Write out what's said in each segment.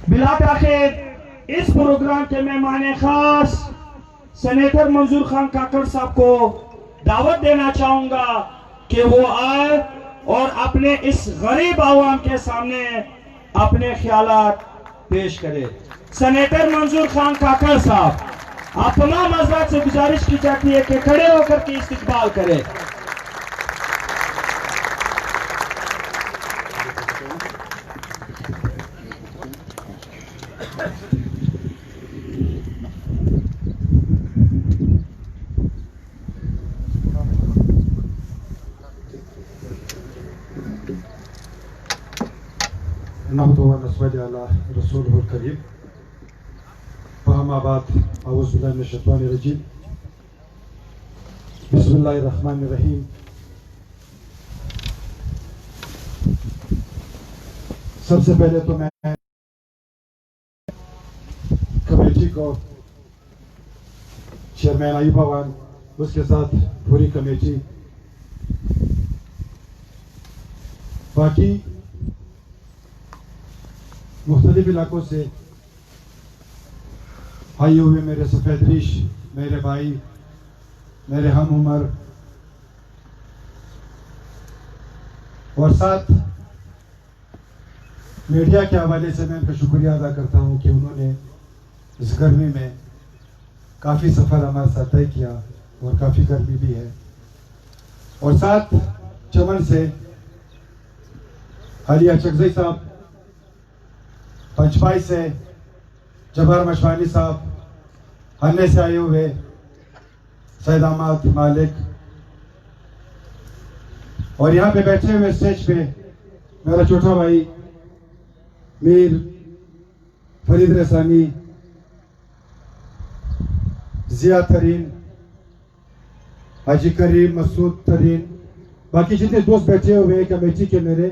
बिलाखिर इस प्रोग्राम के मेहमान खास सेनेटर मंजूर खान काकड़ साहब को दावत देना चाहूंगा कि वो आए और अपने इस गरीब आवाम के सामने अपने ख्यालात पेश करे। सेनेटर मंजूर खान काकड़ साहब, आप तमाम हज़रात से गुजारिश की जाती है कि खड़े होकर के इस्तकबाल करें। रसूलुल करीम फहमाबाद औज़ुबिल्लाहिमिनश्शैतानिर्रजीम बिस्मिल्लाहिर्रहमानिर्रहीम। सबसे पहले तो मैं कमेटी को, चेयरमैन अयूब अवान, उसके साथ पूरी कमेटी, बाकी मुख्तलिफ इलाकों से आए हुए मेरे सफ़ेद रीश, मेरे भाई, मेरे हम उम्र, और साथ मीडिया के हवाले से मैं उनका शुक्रिया अदा करता हूं कि उन्होंने इस गर्मी में काफ़ी सफ़र हमारे साथ तय किया, और काफ़ी गर्मी भी है। और साथ चमन से हालिया चकजई साहब, पंचपाई से जबर मशवानी साहब, हन्ने से आए हुए सैयद अहमद मालिक, और यहाँ पे बैठे हुए स्टेज पे मेरा छोटा भाई मीर फरीद रसानी, जिया तरीन, हाजी करीम, मसूद तरीन, बाकी जितने दोस्त बैठे हुए कमेटी के, मेरे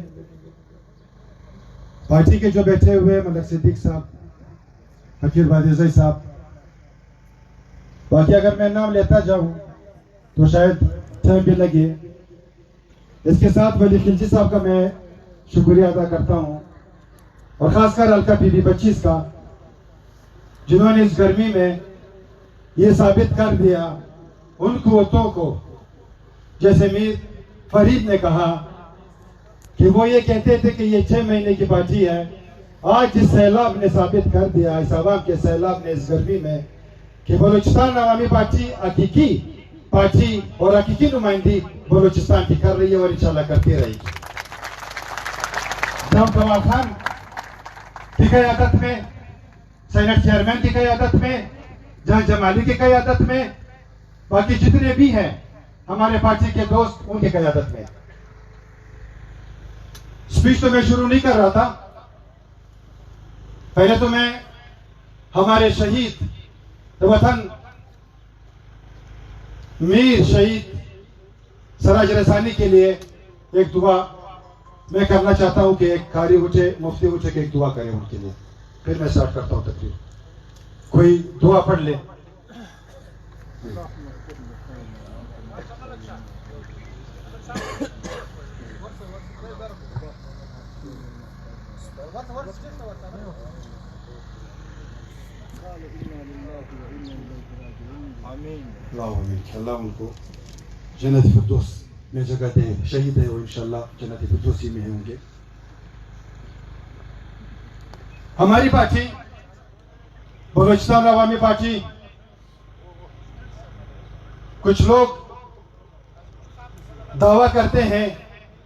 पार्टी के जो बैठे हुए, मलक सिद्दीक साहब, फकीर बादिज़ई साहब, बाकी अगर मैं नाम लेता जाऊं तो शायद टाइम भी लगे। इसके साथ वली खिलजी साहब का मैं शुक्रिया अदा करता हूं, और ख़ासकर हल्का पीपी 25 का, जिन्होंने इस गर्मी में ये साबित कर दिया उन कुव्वतों को, जैसे मीर फरीद ने कहा कि वो ये कहते थे कि ये 6 महीने की पार्टी है, आज इस सैलाब ने साबित कर दिया, इस आवाम के सैलाब ने इस गर्मी में, कि बलूचिस्तान अवामी पार्टी हकीकी पार्टी और हकीकी नुमाइंदी बलूचिस्तान की कर रही है, और इंशाल्लाह करती रहेगी। जब कमाल खान की क़यादत में, सेनेट चेयरमैन की क़यादत में, जहां जमाली की क़यादत में, बाकी जितने भी हैं हमारे पार्टी के दोस्त, उनकी क़यादत में। स्पीच तो मैं शुरू नहीं कर रहा था, पहले तो मैं हमारे शहीद वतन मीर शहीद सराज रसानी के लिए एक दुआ मैं करना चाहता हूं कि एक कारी उठे, मुफ्ती उठे कि एक दुआ करें उनके लिए, फिर मैं स्टार्ट करता हूं तकरीर। कोई दुआ पढ़ ले। अल्लाह उनको जन्नत फिरदौस में जगह दे। शहीद है वो, इंशाल्लाह जन्नत फिरदौसी में होंगे। हमारी पार्टी बलूचिस्तान अवामी पार्टी, कुछ लोग दावा करते हैं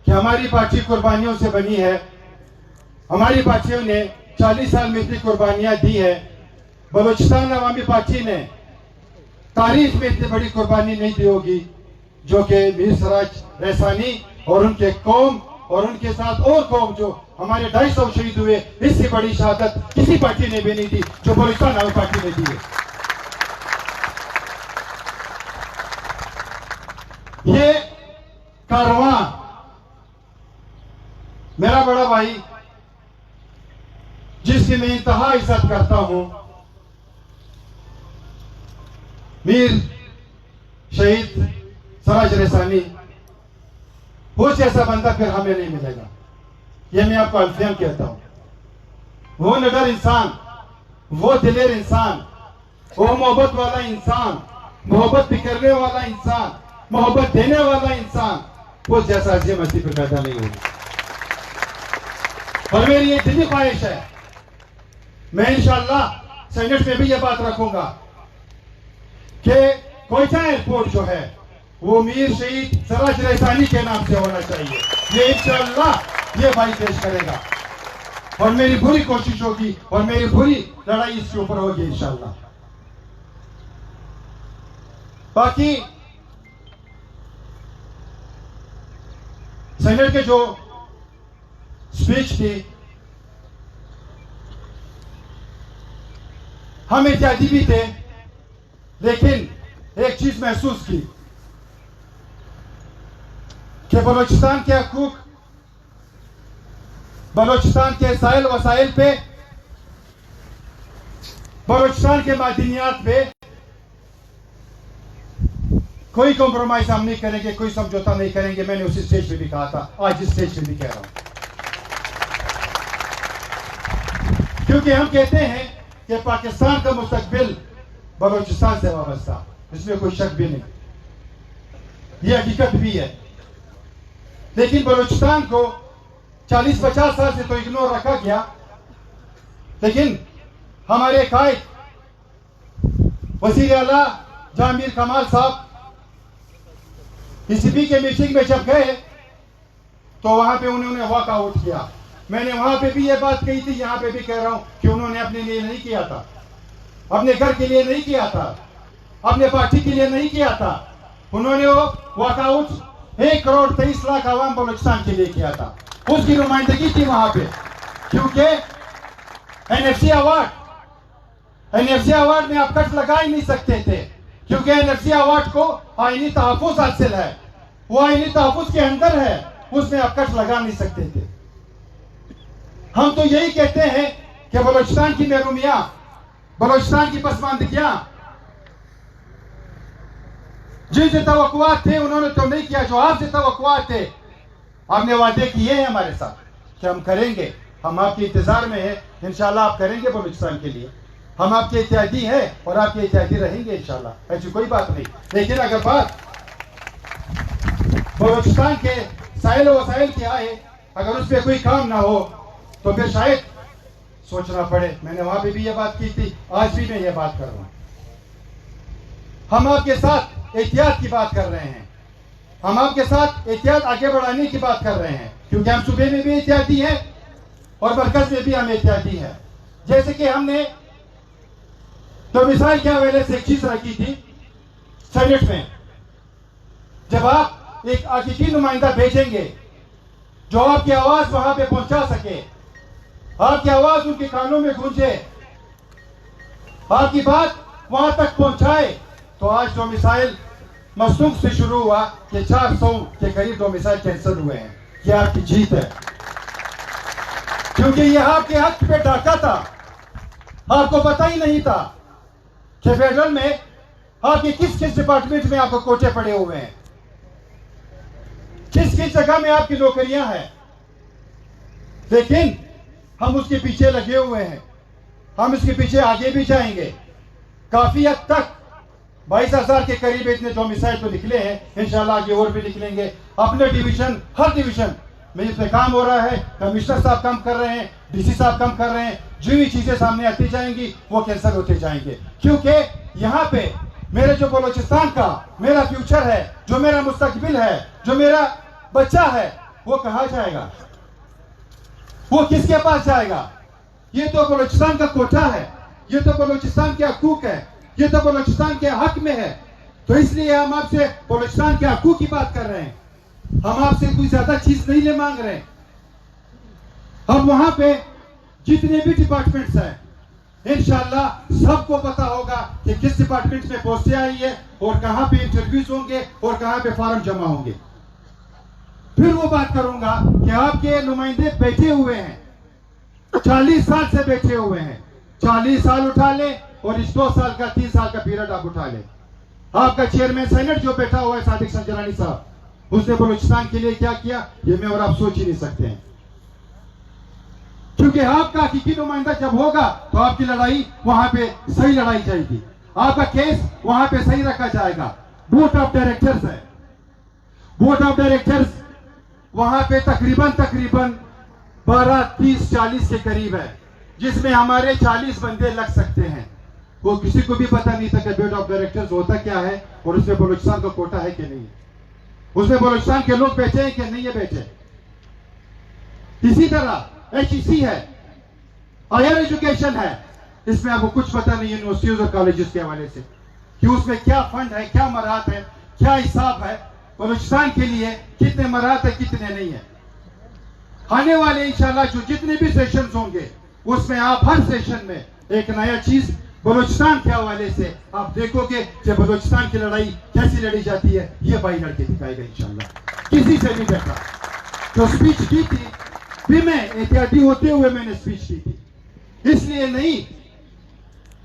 कि हमारी पार्टी कुर्बानियों से बनी है, हमारी पार्टियों ने 40 साल में इतनी कुर्बानियां दी है। बलूचिस्तान अवामी पार्टी ने तारीख में इतनी बड़ी कुर्बानी नहीं दी होगी जो कि मीर सराज रैसानी और उनके कौम और उनके साथ और कौम, जो हमारे 250 शहीद हुए, इससे बड़ी शहादत किसी पार्टी ने भी नहीं दी जो बलूचिस्तान अवामी पार्टी ने दी है। ये कारवां मेरा बड़ा भाई, जिसकी मैं इंतहा इज्जत करता हूं, मीर शहीद सराज रसानी, वो जैसा बंदा फिर हमें नहीं मिलेगा। ये मैं आपको अल्फियन कहता हूं। वो निडर इंसान, वो दिलेर इंसान, वो मोहब्बत वाला इंसान, मोहब्बत भी करने वाला इंसान, मोहब्बत देने वाला इंसान, वो जैसा अजीम मसीह पर पैदा नहीं होगा। और मेरी ये दिली ख्वाहिश है, मैं इंशाअल्लाह सेनेट में भी ये बात रखूंगा कि कोयटा एयरपोर्ट जो है वो मीर शहीद सराज रईसानी के नाम से होना चाहिए। ये इंशाअल्लाह ये भाई पेश करेगा और मेरी पूरी कोशिश होगी और मेरी पूरी लड़ाई इसके ऊपर होगी इंशाअल्लाह। बाकी सेनेट के जो स्पीच थी, हम इत्यादि भी थे, लेकिन एक चीज महसूस की कि बलोचिस्तान के हकूक, बलोचिस्तान के साहिल वसाइल पे, बलोचिस्तान के मादनियात पे कोई कॉम्प्रोमाइज हम नहीं करेंगे, कोई समझौता नहीं करेंगे। मैंने उसी स्टेज पे भी कहा था, आज इस स्टेज पे भी कह रहा हूं, क्योंकि हम कहते हैं कि पाकिस्तान का मुस्तकबिल बलोचिस्तान से वाबस्ता, इसमें कोई शक भी नहीं, यह हकीकत भी है। लेकिन बलोचिस्तान को 40-50 साल से तो इग्नोर रखा गया, लेकिन हमारे कायद वज़ीर आला जहांगीर कमाल साहब पीसीबी के मीटिंग में जब गए तो वहां पे उन्होंने वॉकआउट किया। मैंने वहां पे भी ये बात कही थी, यहां पे भी कह रहा हूं कि उन्होंने अपने लिए नहीं किया था, अपने घर के लिए नहीं किया था, अपने पार्टी के लिए नहीं किया था। उन्होंने वो वॉकआउट 1,23,00,000 आवाम बलोचिस्तान के लिए किया था, उसकी नुमाइंदगी थी वहां पे। क्योंकि एनएफसी अवार्ड में आप कट लगा ही नहीं सकते थे, क्योंकि एनएफसी अवार्ड को आईनी तहफ़्फ़ुज़ हासिल है, वो आईनी तहफ़्फ़ुज़ के अंदर है, उसमें आप कट लगा नहीं सकते थे। हम तो यही कहते हैं कि बलोचिस्तान की महरूमियां, बलोचिस्तान की पसमानदगियां, जिनसे तवक्कुआत थे उन्होंने तो नहीं किया, जो आपसे तवक्कुआत थे आपने वादे किए हैं हमारे साथ कि हम करेंगे, हम आपके इंतजार में हैं, इंशाल्लाह आप करेंगे बलूचिस्तान के लिए। हम आपके इत्यादी हैं और आपके इत्यादी रहेंगे इंशाल्लाह, ऐसी कोई बात नहीं। लेकिन अगर बात बलूचिस्तान के साहिल वसाइल की आए, अगर उस पर कोई काम ना हो तो फिर शायद सोचना पड़े। मैंने वहां पे भी ये बात की थी, आज भी मैं ये बात कर रहा हूं। हम आपके साथ एहतियात की बात कर रहे हैं, हम आपके साथ एहतियात आगे बढ़ाने की बात कर रहे हैं, क्योंकि हम सूबे में भी एहतियाती हैं और मरकज में भी हम एहतियाती हैं। जैसे कि हमने तो मिसाल के हवाले से एक चीज रखी थी सेनेट में, जब आप एक हकीकी नुमाइंदा भेजेंगे जो आपकी आवाज वहां पे पहुंचा सके, आपकी आवाज उनके कानों में गूंजे, आपकी बात वहां तक पहुंचाए, तो आज डोमिसाइल मसरूक से शुरू हुआ कि 400 के करीब डोमिसाइल कैंसिल हुए हैं। ये आपकी जीत है, क्योंकि यह आपके हक पे डाका था, आपको पता ही नहीं था कि फेडरल में आपके किस किस डिपार्टमेंट में आपको कोटे पड़े हुए हैं, किस किस जगह में आपकी नौकरियां हैं। लेकिन हम उसके पीछे लगे हुए हैं, हम इसके पीछे आगे भी जाएंगे। काफी हद तक 22,000 के करीब इतने डोमिसाइल तो निकले हैं, इंशाल्लाह आगे और भी निकलेंगे। अपने डिवीजन, हर डिवीजन में इसमें काम हो रहा है, कमिश्नर साहब काम कर रहे हैं, डीसी साहब काम कर रहे हैं। जो भी चीजें सामने आती जाएंगी वो कैंसिल होते जाएंगे, क्योंकि यहाँ पे मेरे जो बलोचिस्तान का मेरा फ्यूचर है, जो मेरा मुस्तकबिल है, जो मेरा बच्चा है, वो कहाँ जाएगा, वो किसके पास जाएगा? ये तो बलोचिस्तान का कोटा है, ये तो बलोचिस्तान के हकूक है, ये तो बलोचिस्तान के हक में है। तो इसलिए हम आपसे बलोचिस्तान के हकूक की बात कर रहे हैं, हम आपसे कोई ज्यादा चीज नहीं ले मांग रहे। हम वहां पे जितने भी डिपार्टमेंट्स हैं, इंशाल्लाह सबको पता होगा कि किस डिपार्टमेंट में पोस्टें आई है और कहां पे इंटरव्यूज होंगे और कहां पे फॉर्म जमा होंगे। फिर वो बात करूंगा कि आपके नुमाइंदे बैठे हुए हैं, 40 साल से बैठे हुए हैं, 40 साल उठा ले और इस 2 साल का 3 साल का पीरियड आप उठा ले। आपका चेयरमैन सेनेट जो बैठा हुआ है सादिक संजरानी साहब, उसने बलूचिस्तान के लिए क्या किया, ये मैं और आप सोच ही नहीं सकते हैं। क्योंकि आपका हकीकी नुमाइंदा जब होगा तो आपकी लड़ाई वहां पे सही लड़ाई जाएगी, आपका केस वहां पे सही रखा जाएगा। बोर्ड ऑफ डायरेक्टर्स है, बोर्ड ऑफ डायरेक्टर्स वहां पे तकरीबन 12, 30, 40 के करीब है, जिसमें हमारे 40 बंदे लग सकते हैं। वो किसी को भी पता नहीं था कि बोर्ड ऑफ डायरेक्टर्स होता क्या है और उसमें बलूचिस्तान का कोटा है कि नहीं, उसमें बलूचिस्तान के लोग बैठे हैं कि नहीं है बैठे। इसी तरह HEC है, हायर एजुकेशन है, इसमें आपको कुछ पता नहीं यूनिवर्सिटीज और कॉलेजेस के हवाले से कि उसमें क्या फंड है, क्या मराहत है, क्या हिसाब है, बलूचिस्तान के लिए कितने मराहत है, कितने नहीं है। आने वाले इंशाल्लाह जो जितने भी सेशंस होंगे उसमें आप हर सेशन में एक नया चीज बलूचिस्तान के हवाले से आप देखोगे कि बलूचिस्तान की लड़ाई कैसी लड़ी जाती है, ये भाई लड़के दिखाएगा इंशाल्लाह। किसी से नहीं डरता। जो स्पीच की थी भी मैं एहतियाती होते हुए मैंने स्पीच की थी, इसलिए नहीं,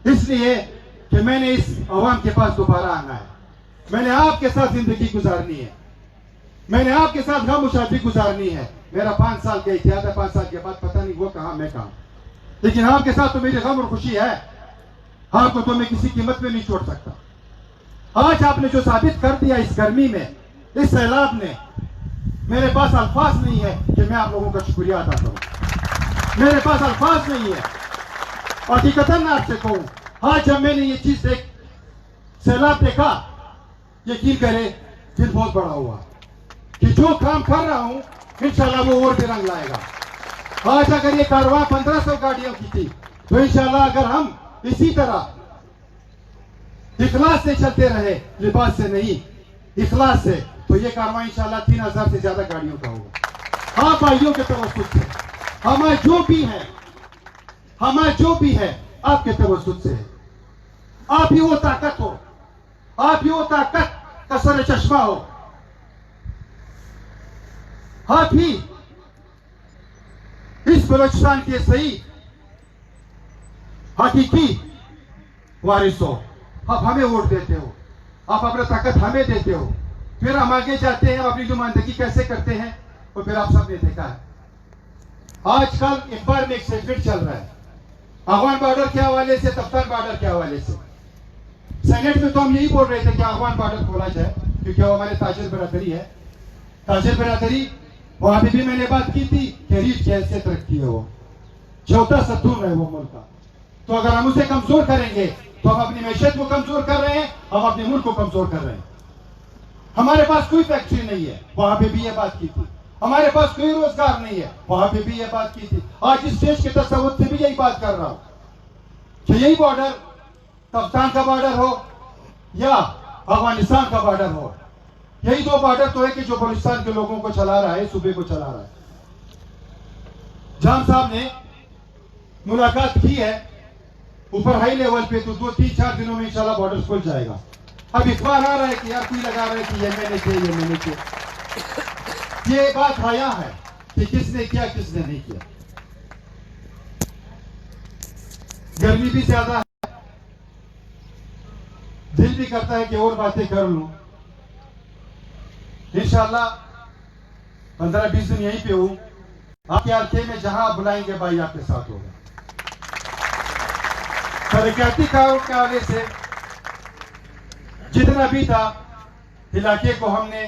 इसलिए कि मैंने इस अवाम के पास दोबारा आना है, मैंने आपके साथ जिंदगी गुजारनी है, मैंने आपके साथ गम शादी गुजारनी है। मेरा 5 साल का इतिहास है, 5 साल के बाद पता नहीं वो कहां मैं कहां, लेकिन आपके साथ तो मेरी गम और खुशी है। आपको तो मैं किसी कीमत में नहीं छोड़ सकता। आज आपने जो साबित कर दिया इस गर्मी में, इस सैलाब ने, मेरे पास अल्फाज नहीं है कि मैं आप लोगों का शुक्रिया अदा करूं, मेरे पास अल्फाज नहीं है। हकीकतन मैं आपसे कहूं, आज जब मैंने ये चीज सैलाब देखा, यकीन करे दिल बहुत बड़ा हुआ कि जो काम कर रहा हूं इंशाल्लाह वो और भी रंग लाएगा। आज अगर ये कारवां 1500 गाड़ियों की थी तो इंशाल्लाह अगर हम इसी तरह इखलास से चलते रहे, लिबास से नहीं इखलास से, तो ये कारवां इंशाल्लाह 3000 से ज्यादा गाड़ियों का होगा। हाँ भाइयों के तवज्जुह से, हमारे जो भी है, हमारे जो भी है आपके तवज्जुह से है। आप ही वो ताकत हो, आप ही वो ताकत का सर चश्मा हो, आप ही इस बलूचिस्तान के सही हकीकी वारिस हो। आप हमें वोट देते हो, आप अपना ताकत हमें देते हो, फिर हम आगे जाते हैं, अपनी नुमाइंदगी कैसे करते हैं और फिर आप सबने देखा है। आजकल इकबार में एक सेगमेंट चल रहा है अफगान बॉर्डर के हवाले से, तफ्तान बॉर्डर के हवाले से। सेनेट में तो हम यही बोल रहे थे कि अफगान बॉर्डर खोला जाए, क्योंकि वो हमारे ताजिर बिरादरी है, ताजिर बिरादरी। वहां पे भी मैंने बात की थी कि रीढ़ की हैसियत रखती है, वो चौथा सतून है वो मुल्क का। तो अगर हम उसे कमजोर करेंगे तो हम अपनी मैशियत को कमजोर कर रहे हैं, हम अपने मुल्क को कमजोर कर रहे हैं। हमारे पास कोई फैक्ट्री नहीं है, वहां पे भी ये बात की थी। हमारे पास कोई रोजगार नहीं है, वहां पे भी ये बात की थी। आज इस देश के तसव्वुर से भी यही बात कर रहा हूं कि यही बॉर्डर तफ्तान का बॉर्डर हो या अफगानिस्तान का बॉर्डर हो, यही दो बॉर्डर तो है कि जो बलूचिस्तान के लोगों को चला रहा है, सूबे को चला रहा है। जाम साहब ने मुलाकात की है ऊपर हाई लेवल पे, तो 2-3-4 दिनों में इंशाल्लाह बॉर्डर खुल जाएगा। अब इखबार आ रहा है कि यार कोई लगा रहा है कि ये मैंने किया, ये मैंने किया। ये बात आया है कि किसने किया किसने नहीं किया। गर्मी भी ज्यादा है, दिल भी करता है कि और बातें कर लूं। इंशाल्लाह 15-20 दिन यहीं पे हूं, आपके हल्के में जहां आप बुलाएंगे भाई आपके साथ होगा। तरक्याती काम के हवाले से जितना भी था इलाके को हमने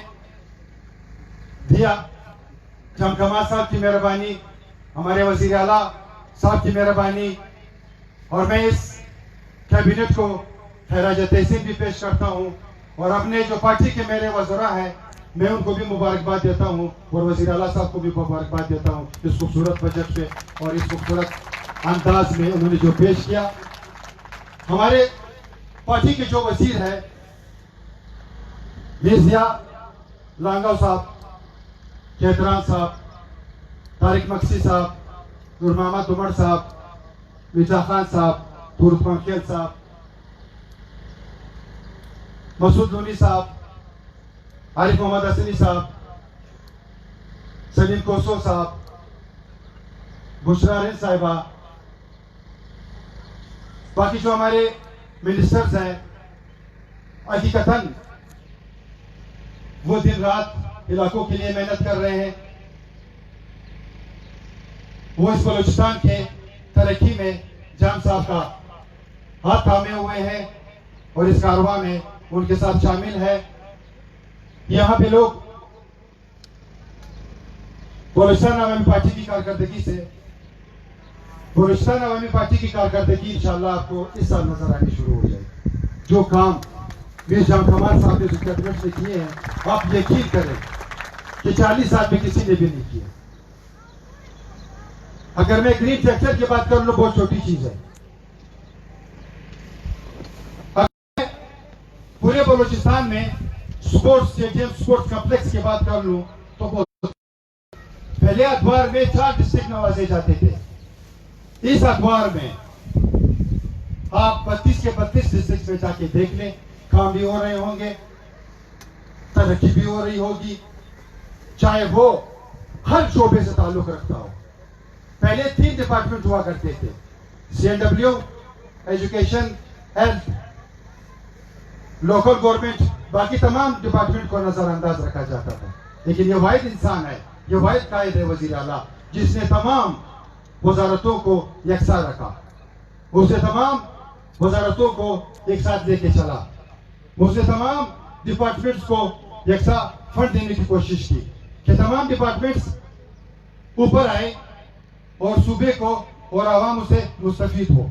दिया। जमकमा साहब की मेहरबानी, हमारे वजीर आला साहब की मेहरबानी, और मैं इस कैबिनेट को खैराज तहसीन भी पेश करता हूं, और अपने जो पार्टी के मेरे वज़रा हैं मैं उनको भी मुबारकबाद देता हूं, और वजीर आला साहब को भी मुबारकबाद देता हूं इस खूबसूरत बजट पे और इस खूबसूरत अंदाज में उन्होंने जो पेश किया। हमारे पार्टी के जो वजीर हैं मिर्जिया लांगाव साहब, केतरान साहब, तारिक मक्सी साहब, नूर मोहम्मद उमर साहब, मिर्जा खान साहब, तुरुफ पंखेल साहब, मसूद लोनी साहब, आरिफ मोहम्मद हसनी साहब, सलीम कोसो साहब, बुशरा रिन साहिबा, बाकी जो हमारे मिनिस्टर्स हैं, हकीकतन वो दिन रात इलाकों के लिए मेहनत कर रहे हैं। वो इस बलूचिस्तान के तरक्की में जाम साहब का हाथ थामे हुए हैं और इस कारवां में उनके साथ शामिल है। यहाँ पे लोग बलूचिस्तान अवामी पार्टी की कारकर्दगी से बलूचिस्तान अवामी पार्टी की कारकर्दगी इंशाल्लाह आपको इस साल नजर आनी शुरू हो जाएगी। जो काम मीर जाम कमाल साहब ने जो कैबिनेट में किए हैं, आप यकीन करें कि 40 साल में किसी ने भी नहीं किए। अगर मैं ग्रीन सेक्टर की बात कर लूं, बहुत छोटी चीज है। अगर पूरे बलूचिस्तान में स्पोर्ट्स स्टेडियम, स्पोर्ट्स कॉम्प्लेक्स की बात कर लूं तो बहुत पहले अखबार में 4 डिस्ट्रिक्ट नवाजे जाते थे। इस अखबार में आप 32 के 32 डिस्ट्रिक्ट में जाके देख लें, काम भी हो रहे होंगे, तरक्की भी हो रही होगी, चाहे वो हर शोबे से ताल्लुक रखता हो। पहले 3 डिपार्टमेंट हुआ करते थे, CNW, education, health, local government, बाकी तमाम डिपार्टमेंट को नजरअंदाज रखा जाता था। लेकिन ये वाहिद इंसान है, ये वाहिद कायद है वजीर आला जिसने तमाम वजारतों को यकसा रखा, उसने तमाम वजारतों को एक साथ लेके चला, उसने तमाम डिपार्टमेंट्स को यकसा फंड देने की कोशिश की कि तमाम डिपार्टमेंट्स ऊपर आए और सूबे को और आवाम उसे मुस्तफीद हो।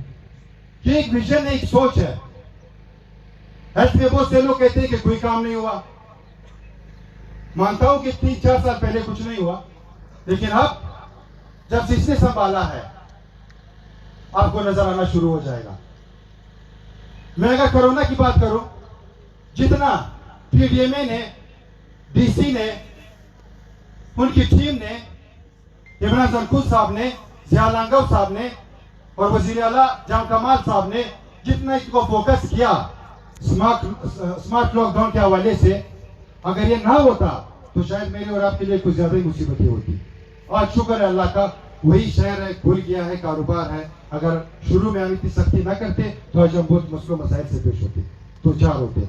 ये एक विजन है, एक सोच है। हेल्थ में बहुत से लोग कहते हैं कि कोई काम नहीं हुआ। मानता हूं कि 3-4 साल पहले कुछ नहीं हुआ, लेकिन अब जब से इसने संभाला है आपको नजर आना शुरू हो जाएगा। मैं अगर कोरोना की बात करूं, जितना PDMA ने, DC ने, उनकी टीम ने, इमरान जरकुल साहब ने, जिया लांगव साहब ने और वजीर आला जाम कमाल साहब ने जितना इसको फोकस किया स्मार्ट लॉकडाउन के हवाले से, अगर ये ना होता तो शायद मेरे और आपके लिए कुछ ज्यादा ही मुसीबतें होती। आज शुक्र है अल्लाह का, वही शहर है, खुल गया है, कारोबार है। अगर शुरू में हम इतनी सख्ती ना करते तो आज हम बहुत मसलों मसाइल से पेश होते, तो 4 होते।